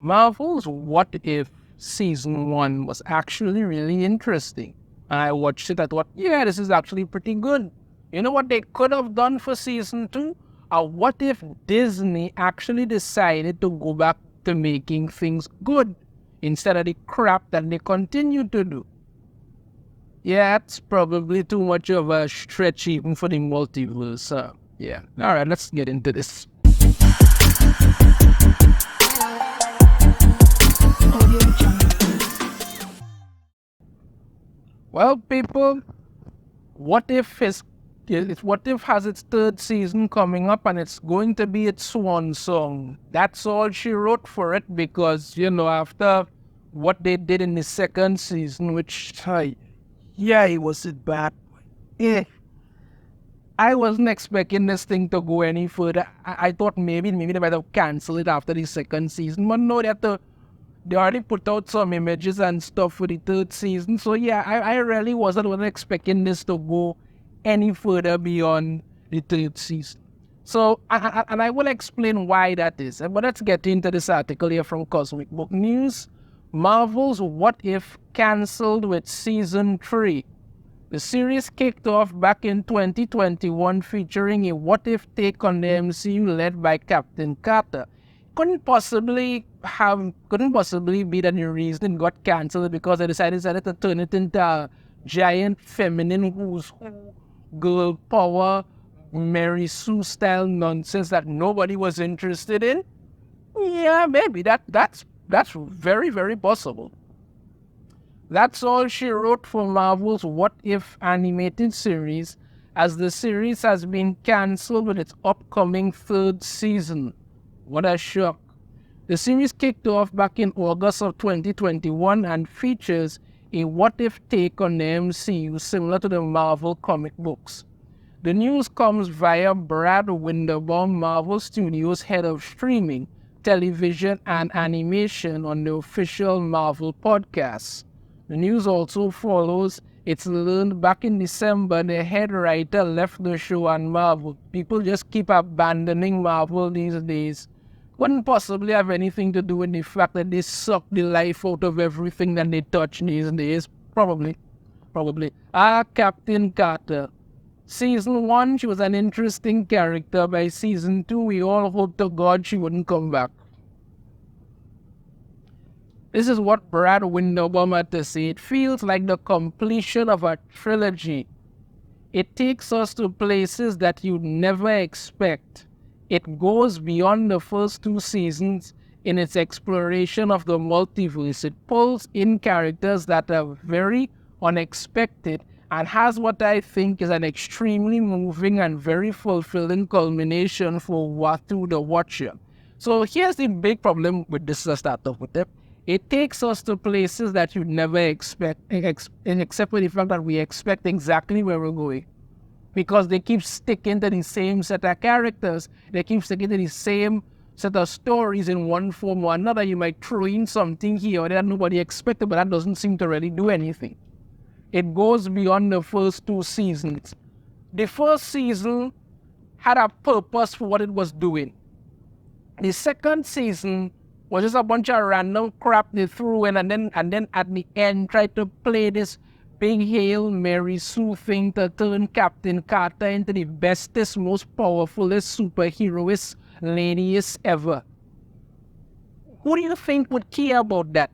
Marvel's What If Season 1 was actually really interesting. I watched it, I thought, yeah, this is actually pretty good. You know what they could have done for Season 2? What if Disney actually decided to go back to making things good instead of the crap that they continue to do? Yeah, it's probably too much of a stretch even for the multiverse. Yeah. All right, let's get into this. Well, people, What If What If has its third season coming up, and it's going to be its swan song. That's all she wrote for it because, after what they did in the second season, which, yeah, it was it bad. Eh, I wasn't expecting this thing to go any further. I thought maybe they might have canceled it after the second season, but no, they already put out some images and stuff for the third season. So yeah, I really wasn't expecting this to go any further beyond the third season. So, and I will explain why that is. But let's get into this article here from Cosmic Book News. Marvel's What If cancelled with Season 3. The series kicked off back in 2021 featuring a what-if take on the MCU led by Captain Carter. Couldn't possibly be that the reason it got cancelled because they decided to turn it into a giant feminine who's who, girl power, Mary Sue style nonsense that nobody was interested in. Yeah, maybe that's very, very possible. That's all she wrote for Marvel's What If animated series, as the series has been cancelled with its upcoming third season. What a shock. The series kicked off back in August of 2021 and features a what-if take on the MCU similar to the Marvel comic books. The news comes via Brad Winderbaum, Marvel Studios' head of streaming, television, and animation on the official Marvel podcast. The news also follows it's learned back in December the head writer left the show and Marvel. People just keep abandoning Marvel these days. Couldn't possibly have anything to do with the fact that they suck the life out of everything that they touch these days. Probably. Captain Carter. Season 1, she was an interesting character. By Season 2, we all hoped to God she wouldn't come back. This is what Brad Winderbaum had to say. It feels like the completion of a trilogy. It takes us to places that you'd never expect. It goes beyond the first two seasons in its exploration of the multiverse. It pulls in characters that are very unexpected and has what I think is an extremely moving and very fulfilling culmination for Watu the Watcher. So here's the big problem with this to start off with it. It takes us to places that you never expect, except for the fact that we expect exactly where we're going. Because they keep sticking to the same set of characters. They keep sticking to the same set of stories in one form or another. You might throw in something here or there that nobody expected, but that doesn't seem to really do anything. It goes beyond the first two seasons. The first season had a purpose for what it was doing. The second season was just a bunch of random crap they threw in, and then at the end tried to play this big Hail Mary Sue thing to turn Captain Carter into the bestest, most powerfulest, superheroist ladyest ever. Who do you think would care about that?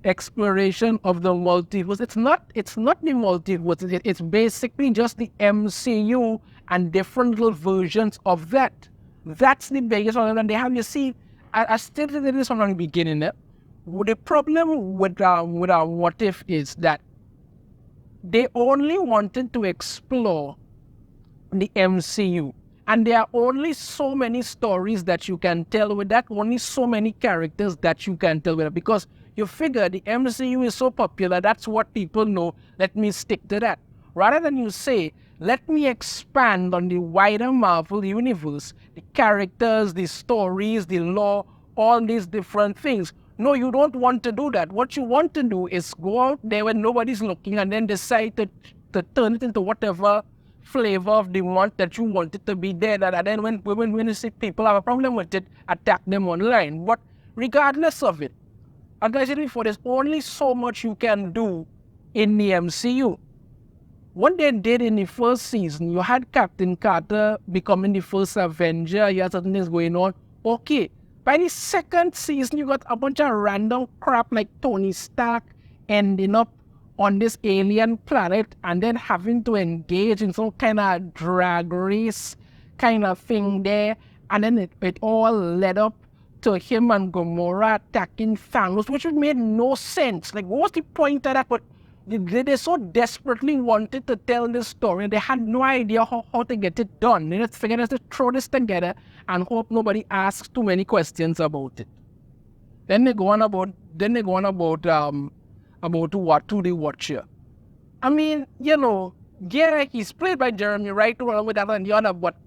Exploration of the multiverse. It's not the multiverse. It's basically just the MCU and different little versions of that. That's the biggest one that they have. You see, I still did this from the beginning. The problem with What If is that they only wanted to explore the MCU. And there are only so many stories that you can tell with that, only so many characters that you can tell with that. Because you figure the MCU is so popular, that's what people know, let me stick to that. Rather than you say, let me expand on the wider Marvel universe, the characters, the stories, the lore, all these different things. No, you don't want to do that. What you want to do is go out there when nobody's looking and then decide to turn it into whatever flavor of the month that you want it to be there. And then when you see people have a problem with it, attack them online. But regardless of it, as I said before, there's only so much you can do in the MCU. What they did in the first season, you had Captain Carter becoming the first Avenger, you had certain things going on. Okay, by the second season, you got a bunch of random crap like Tony Stark ending up on this alien planet and then having to engage in some kind of drag race kind of thing there. And then it all led up to him and Gamora attacking Thanos, which made no sense. Like, what was the point of that? But they so desperately wanted to tell this story, they had no idea how to get it done. They just figured to throw this together and hope nobody asks too many questions about it. Then they go on about Watu the Watcher. I mean, yeah, he's played by Jeremy Wright along with that and the other, but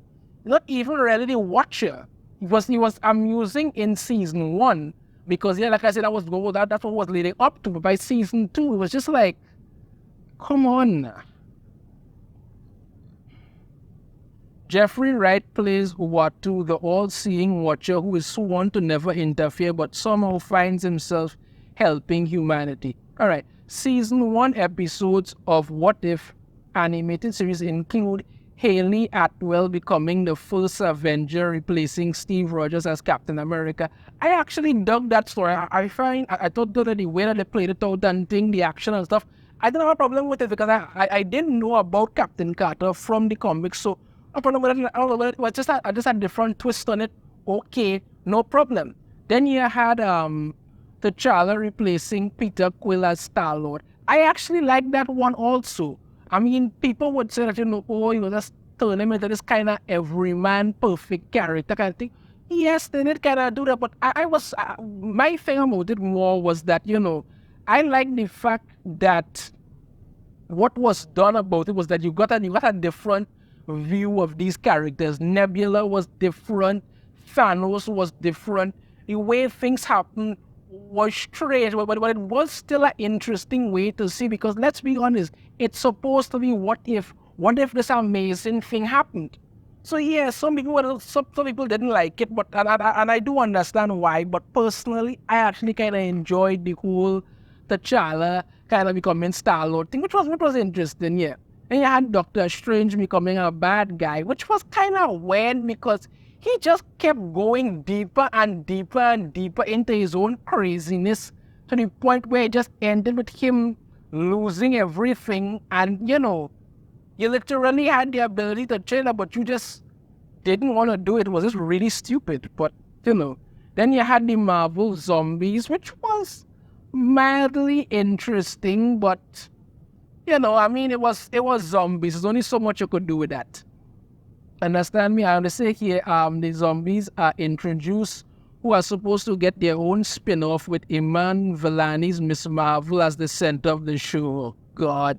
not even really the Watcher. He was amusing in season 1 because, yeah, like I said, that's what was leading up to. But by season 2, it was just like, come on. Jeffrey Wright plays Watu, the all-seeing Watcher who is sworn to never interfere but somehow finds himself helping humanity. Alright, season 1 episodes of What If animated series include Haley Atwell becoming the first Avenger, replacing Steve Rogers as Captain America. I actually dug that story. I thought that the way that they played it out and the action and stuff, I didn't have a problem with it because I didn't know about Captain Carter from the comics, so no problem with it. It was just a different twist on it. Okay, no problem. Then you had T'Challa replacing Peter Quill as Star-Lord. I actually like that one also. I mean, people would say that, just turn him into this kind of everyman perfect character kind of thing. Yes, they did kind of do that, but my thing about it more was that, I like the fact that what was done about it was that you got a different view of these characters. Nebula was different, Thanos was different, the way things happened was strange, but it was still an interesting way to see because let's be honest, it's supposed to be what if this amazing thing happened. So yeah, some people didn't like it, but and I do understand why. But personally, I actually kind of enjoyed the whole T'Challa kind of becoming Star-Lord thing, which was interesting. Yeah, and you had Doctor Strange becoming a bad guy, which was kind of weird because he just kept going deeper and deeper and deeper into his own craziness to the point where it just ended with him losing everything. And, you literally had the ability to change it, but you just didn't want to do it. It was just really stupid. But, then you had the Marvel Zombies, which was mildly interesting, but, I mean, it was zombies. There's only so much you could do with that. Understand me? I understand here, the zombies are introduced who are supposed to get their own spin-off with Iman Vellani's Miss Marvel as the center of the show. Oh, God.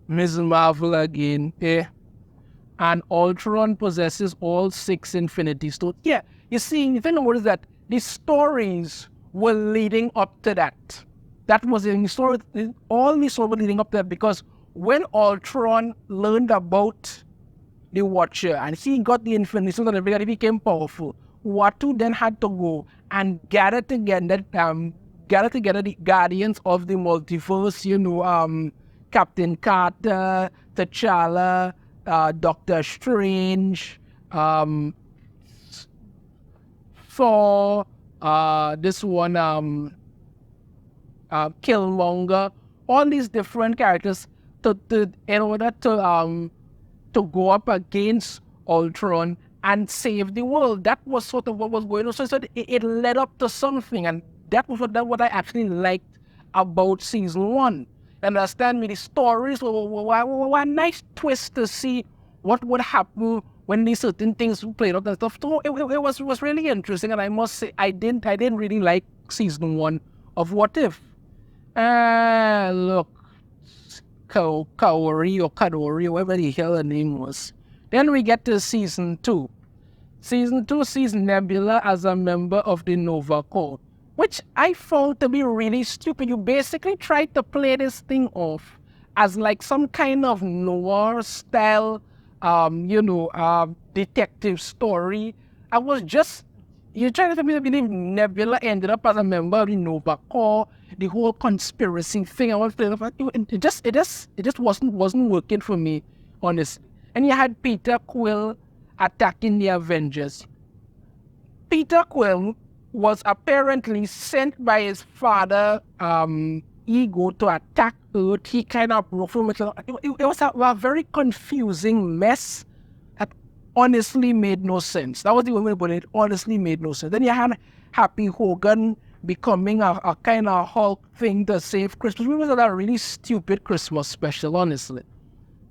Miss Marvel again, eh? And Ultron possesses all 6 Infinity Stones. Yeah, you see, the thing about it is that the stories were leading up to that. That was the story, all the stories were leading up to that because when Ultron learned about the Watcher and he got the Infinity Stones and everybody became powerful, Watu then had to go and gather together the Guardians of the Multiverse, Captain Carter, T'Challa, Doctor Strange, Thor, this one, Killmonger, all these different characters in order to go up against Ultron and save the world. That was sort of what was going on. So it led up to something, and that was what I actually liked about season 1. Understand me? The stories were a nice twist to see what would happen when these certain things played out and stuff. So it was really interesting, and I must say I didn't really like season 1 of What If. Look, Kaori or Kadori, whatever the hell her name was. Then we get to season 2. Season 2 sees Nebula as a member of the Nova Corps, which I found to be really stupid. You basically tried to play this thing off as like some kind of noir style, detective story. I was just, you're trying to tell me to believe Nebula ended up as a member of the Nova Corps, the whole conspiracy thing. I was playing, it just wasn't working for me, honestly. And you had Peter Quill attacking the Avengers. Peter Quill was apparently sent by his father, Ego, to attack Earth. He kind of broke from it. It was a very confusing mess that honestly made no sense. That was the way to put it. Honestly made no sense. Then you had Happy Hogan becoming a kind of Hulk thing to save Christmas. It was a really stupid Christmas special, honestly.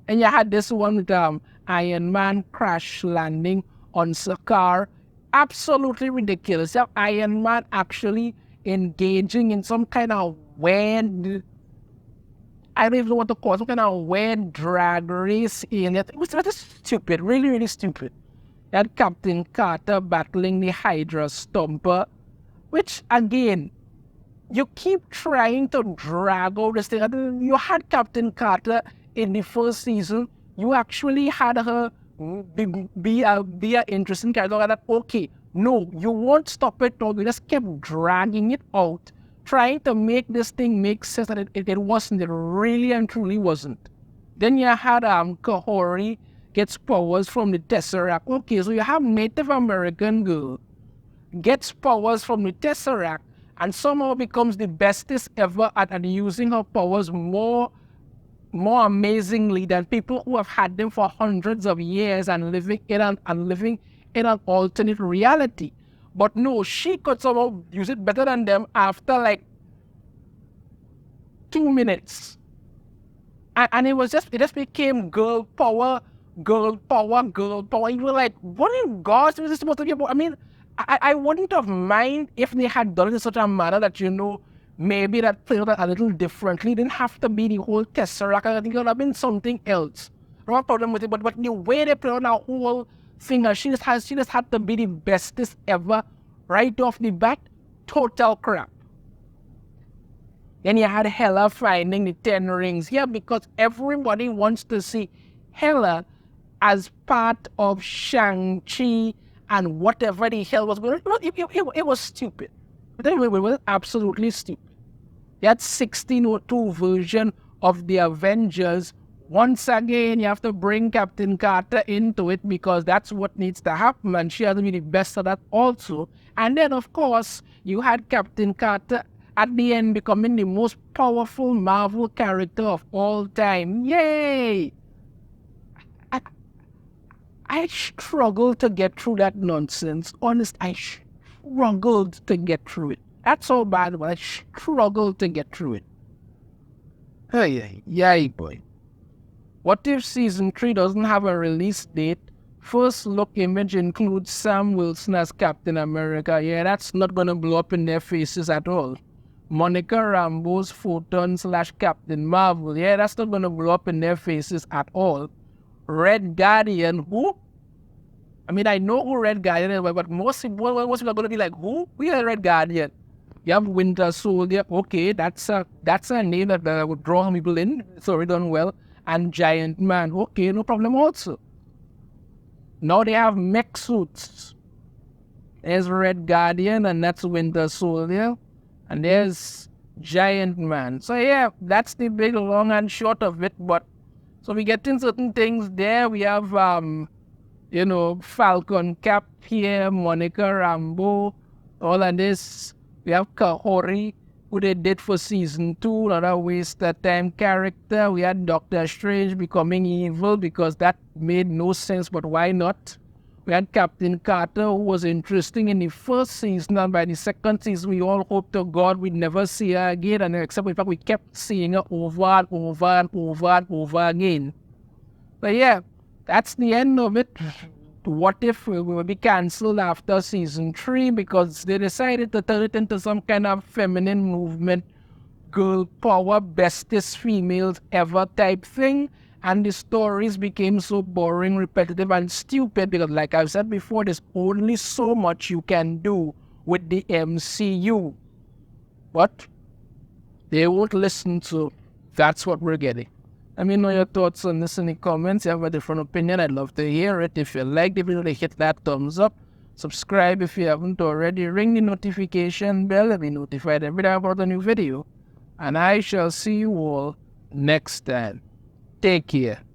And you had this one with Iron Man crash landing on Sakaar. Absolutely ridiculous. You have Iron Man actually engaging in some kind of weird, I don't even know what to call it, some kind of weird drag race in it. It was stupid, really, really stupid. You had Captain Carter battling the Hydra Stomper, which again, you keep trying to drag out this thing. You had Captain Carter in the first season. You actually had her be an interesting character. Like that. Okay, no, you won't stop it. No, you just kept dragging it out, trying to make this thing make sense, and it wasn't. It really and truly wasn't. Then you had Kahori gets powers from the Tesseract. Okay, so you have Native American girl gets powers from the Tesseract and somehow becomes the bestest ever at using her powers more amazingly than people who have had them for hundreds of years and living in an alternate reality. But no, she could somehow use it better than them after like 2 minutes. And it just became girl power, girl power, girl power. You were like, what in God's is this supposed to be about? I mean, I wouldn't have mind if they had done it in such a manner that, maybe that played out a little differently. It didn't have to be the whole Tesseract. I think it would have been something else. No problem with it, but the way they played out that whole thing, she just had to be the bestest ever right off the bat. Total crap. Then you had Hela finding the 10 rings. Yeah, because everybody wants to see Hela as part of Shang-Chi and whatever the hell was going on. It was stupid. But anyway, it was absolutely stupid. You had 1602 version of the Avengers. Once again, you have to bring Captain Carter into it because that's what needs to happen, and she has to be the best at that also. And then, of course, you had Captain Carter at the end becoming the most powerful Marvel character of all time. Yay! I struggled to get through that nonsense. Honest, I struggled to get through it. That's all bad, but I struggled to get through it. Yay, boy. What if season 3 doesn't have a release date? First look image includes Sam Wilson as Captain America. Yeah, that's not gonna blow up in their faces at all. Monica Rambeau's Photon/Captain Marvel. Yeah, that's not gonna blow up in their faces at all. Red Guardian, who? I mean, I know who Red Guardian is, but most people are going to be like, who? We are Red Guardian. You have Winter Soldier. Okay, that's a name that would draw people in. It's already done well. And Giant Man. Okay, no problem also. Now they have mech suits. There's Red Guardian, and that's Winter Soldier. And there's Giant Man. So yeah, that's the big long and short of it. But so we get in certain things there. We have Falcon Cap here, Monica Rambeau, all of this. We have Kahori, who they did for season 2, another waste of time character. We had Doctor Strange becoming evil because that made no sense, but why not? We had Captain Carter, who was interesting in the first season, and by the second season, we all hoped to God we'd never see her again, and except in fact, we kept seeing her over and over and over and over again. But yeah, that's the end of it. What if we will be cancelled after season 3 because they decided to turn it into some kind of feminine movement, girl power, bestest females ever type thing, and the stories became so boring, repetitive, and stupid because, like I've said before, there's only so much you can do with the MCU. But they won't listen, so that's what we're getting. Let me know your thoughts on this in the comments. If you have a different opinion, I'd love to hear it. If you like the video, hit that thumbs up. Subscribe if you haven't already. Ring the notification bell and be notified every time I upload a new video. And I shall see you all next time. Take care.